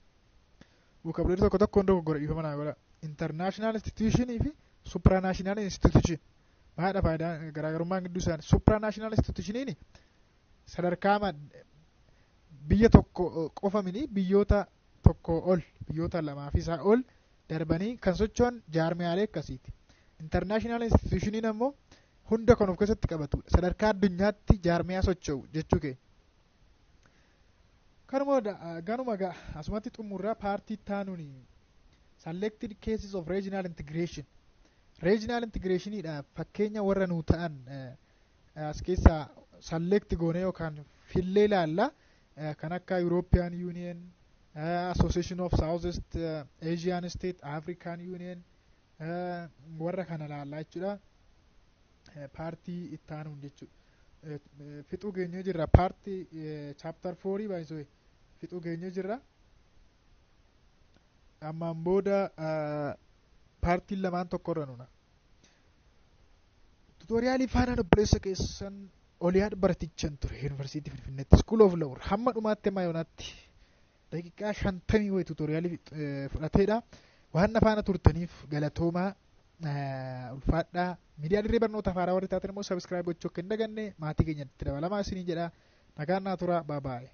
Vocabulary tokko tokkoon dogoggora dhiifama naa godha. International institution fi supranational institution. Maadha faayidaan garaagarummaan gidduu isaanii. Supranational institutioniin sadarkaa biyya tokko qofamini biyyoota tokko ol, biyyoota lamaa fi isaa ol darbanii kan socho'an jaarmiyaalee akkasiiti. International institutioniin ammoo hunda kan of keessatti qabatudha. Sadarkaa addunyaatti jaarmiyaa socho'u jechuu keenya. Ganuma asumatti xumurraa paartii taanuuni selected cases of regional integration. Regional integrationiidha fakkeenya warra nuu ta'an as keessaa select goone yookaan fillee ilaalla. Kan akka European Union, Association of Southeast Asian State, African Union warra kana ilaallaa jechuudha. Paartii itti aanuun jechuudha. Fixuu geenyee jirra. Paartii chapter 4 baay'isoo fixuu geenyee jirra. Ammaan booda paartiin lamaan tokkorra nuna. Tuutoriyaalii faanaan obboleessa keessan Oliyaad baratichaan ture Yuunivarsiitii Finfinneetti School of Law hamma dhumaatti amma yoonaatti daqiiqaa 50 wayi tuutoriyaalii fudhateedha. Waan faana turtaniif galatoomaa ulfaadhaa. Miidiyaa dirree barnoota afaaraa warri taatan immoo subscribe gochuu akka hin daganne maatii keenyatti dabalamaa isinii jedha. Nagaan naa tura. Bye bye.